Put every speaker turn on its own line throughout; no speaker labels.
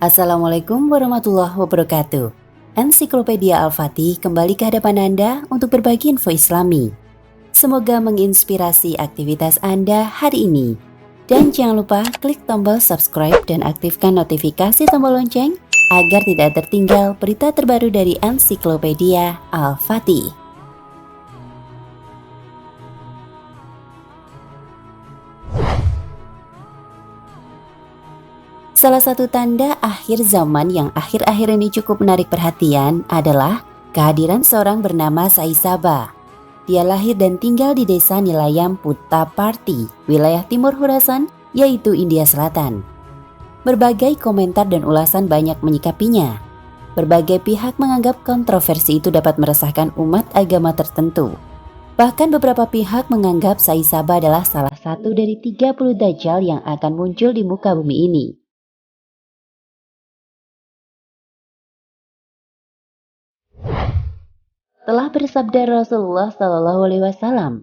Assalamualaikum warahmatullahi wabarakatuh. Ensiklopedia Al-Fatih kembali ke hadapan Anda untuk berbagi info Islami. Semoga menginspirasi aktivitas Anda hari ini. Dan jangan lupa klik tombol subscribe dan aktifkan notifikasi tombol lonceng agar tidak tertinggal berita terbaru dari Ensiklopedia Al-Fatih. Salah satu tanda akhir zaman yang akhir-akhir ini cukup menarik perhatian adalah kehadiran seorang bernama Saisaba. Dia lahir dan tinggal di desa Nilayam Puttaparthi, wilayah Timur Khurasan, yaitu India Selatan. Berbagai komentar dan ulasan banyak menyikapinya. Berbagai pihak menganggap kontroversi itu dapat meresahkan umat agama tertentu. Bahkan beberapa pihak menganggap Saisaba adalah salah satu dari 30 dajjal yang akan muncul di muka bumi ini. Telah bersabda Rasulullah SAW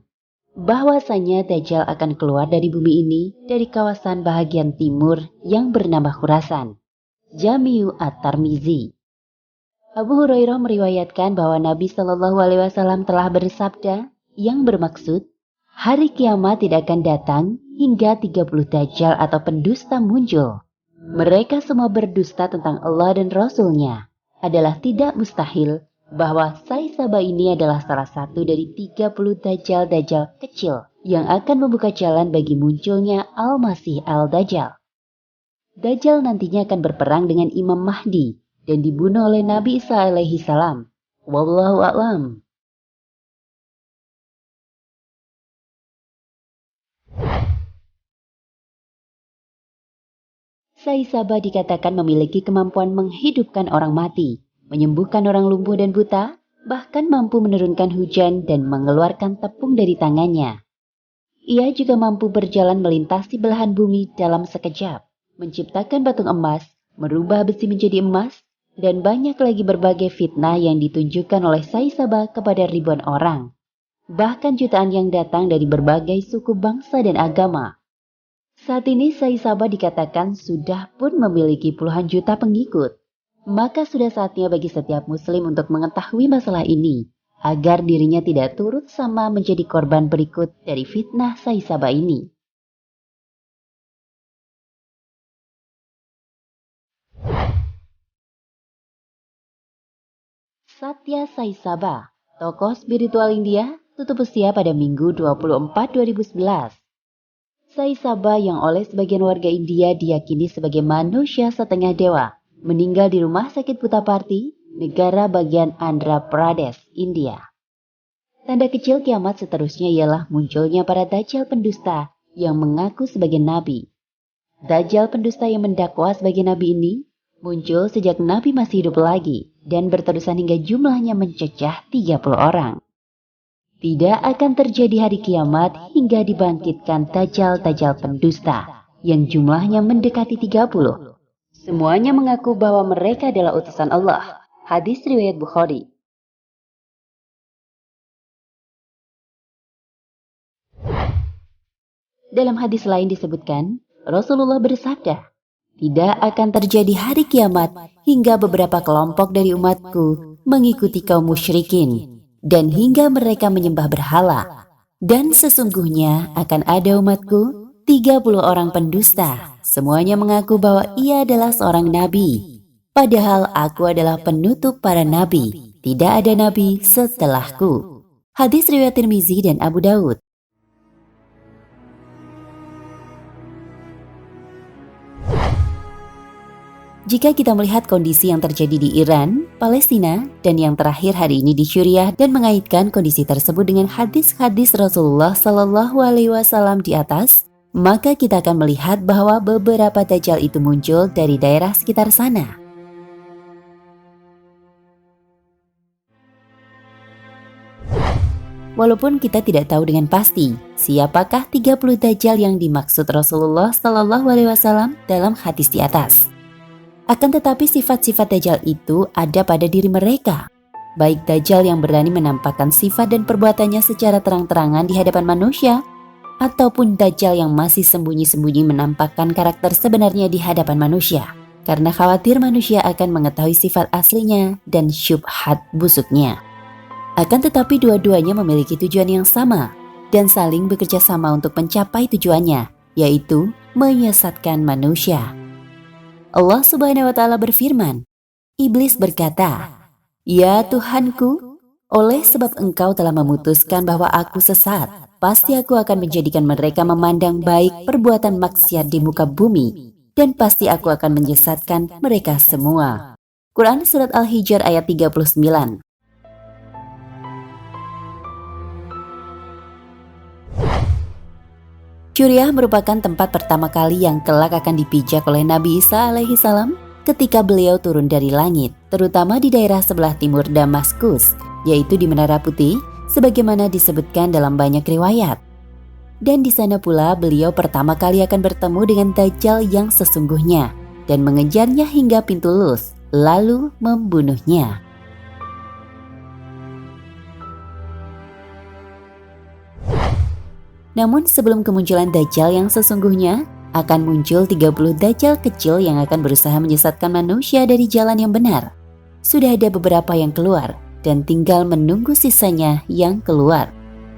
bahwasanya Dajjal akan keluar dari bumi ini dari kawasan bahagian timur yang bernama Khurasan. Jami'u At-Tirmizi. Abu Hurairah meriwayatkan bahwa Nabi SAW telah bersabda yang bermaksud hari kiamat tidak akan datang hingga 30 Dajjal atau pendusta muncul. Mereka semua berdusta tentang Allah dan Rasul-Nya. Adalah tidak mustahil bahwa Saisaba ini adalah salah satu dari 30 Dajjal-Dajjal kecil yang akan membuka jalan bagi munculnya Al-Masih Al-Dajjal. Dajjal nantinya akan berperang dengan Imam Mahdi dan dibunuh oleh Nabi Isa alaihi salam. Wallahu a'lam. Saisaba dikatakan memiliki kemampuan menghidupkan orang mati, menyembuhkan orang lumpuh dan buta, bahkan mampu menurunkan hujan dan mengeluarkan tepung dari tangannya. Ia juga mampu berjalan melintasi belahan bumi dalam sekejap, menciptakan batu emas, merubah besi menjadi emas, dan banyak lagi berbagai fitnah yang ditunjukkan oleh Saisaba kepada ribuan orang. Bahkan jutaan yang datang dari berbagai suku bangsa dan agama. Saat ini Saisaba dikatakan sudah pun memiliki puluhan juta pengikut. Maka sudah saatnya bagi setiap muslim untuk mengetahui masalah ini, agar dirinya tidak turut sama menjadi korban berikut dari fitnah Saisaba ini. Satya Saisaba, tokoh spiritual India, tutup usia pada Minggu 24/2011. Saisaba yang oleh sebagian warga India diyakini sebagai manusia setengah dewa, meninggal di rumah sakit Puttaparthi, negara bagian Andhra Pradesh, India. Tanda kecil kiamat seterusnya ialah munculnya para Dajjal pendusta yang mengaku sebagai nabi. Dajjal pendusta yang mendakwa sebagai nabi ini muncul sejak Nabi masih hidup lagi dan berterusan hingga jumlahnya mencecah 30 orang. Tidak akan terjadi hari kiamat hingga dibangkitkan Dajjal-Dajjal pendusta yang jumlahnya mendekati 30. Semuanya mengaku bahwa mereka adalah utusan Allah. Hadis riwayat Bukhari. Dalam hadis lain disebutkan, Rasulullah bersabda, tidak akan terjadi hari kiamat hingga beberapa kelompok dari umatku mengikuti kaum musyrikin dan hingga mereka menyembah berhala. Dan sesungguhnya akan ada umatku 30 orang pendusta. Semuanya mengaku bahwa ia adalah seorang nabi. Padahal aku adalah penutup para nabi. Tidak ada nabi setelahku. Hadis riwayat Tirmizi dan Abu Daud. Jika kita melihat kondisi yang terjadi di Iran, Palestina, dan yang terakhir hari ini di Suriah dan mengaitkan kondisi tersebut dengan hadis-hadis Rasulullah SAW di atas, maka kita akan melihat bahwa beberapa Dajjal itu muncul dari daerah sekitar sana. Walaupun kita tidak tahu dengan pasti siapakah 30 Dajjal yang dimaksud Rasulullah SAW dalam hadis di atas. Akan tetapi sifat-sifat Dajjal itu ada pada diri mereka. Baik Dajjal yang berani menampakkan sifat dan perbuatannya secara terang-terangan di hadapan manusia, ataupun Dajjal yang masih sembunyi-sembunyi menampakkan karakter sebenarnya di hadapan manusia. karena khawatir manusia akan mengetahui sifat aslinya dan syubhat busuknya. Akan tetapi dua-duanya memiliki tujuan yang sama dan saling bekerja sama untuk mencapai tujuannya, yaitu menyesatkan manusia. Allah Subhanahu wa Ta'ala berfirman, Iblis berkata, "Ya Tuhanku, oleh sebab Engkau telah memutuskan bahwa aku sesat, pasti aku akan menjadikan mereka memandang baik perbuatan maksiat di muka bumi, dan pasti aku akan menyesatkan mereka semua." Quran Surat Al-Hijr ayat 39. Syuriah merupakan tempat pertama kali yang kelak akan dipijak oleh Nabi Isa alaihi salam ketika beliau turun dari langit, terutama di daerah sebelah timur Damaskus, yaitu di Menara Putih, sebagaimana disebutkan dalam banyak riwayat. Dan di sana pula beliau pertama kali akan bertemu dengan Dajjal yang sesungguhnya dan mengejarnya hingga pintu Luz, lalu membunuhnya. Namun sebelum kemunculan Dajjal yang sesungguhnya, akan muncul 30 Dajjal kecil yang akan berusaha menyesatkan manusia dari jalan yang benar. Sudah ada beberapa yang keluar dan tinggal menunggu sisanya yang keluar.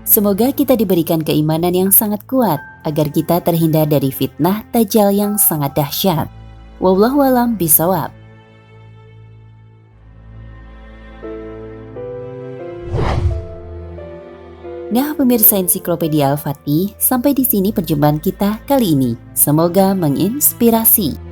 Semoga kita diberikan keimanan yang sangat kuat agar kita terhindar dari fitnah Dajjal yang sangat dahsyat. Wallahu a'lam bishawab. Nah, pemirsa Ensiklopedia Al-Fatih, sampai di sini perjumpaan kita kali ini. Semoga menginspirasi.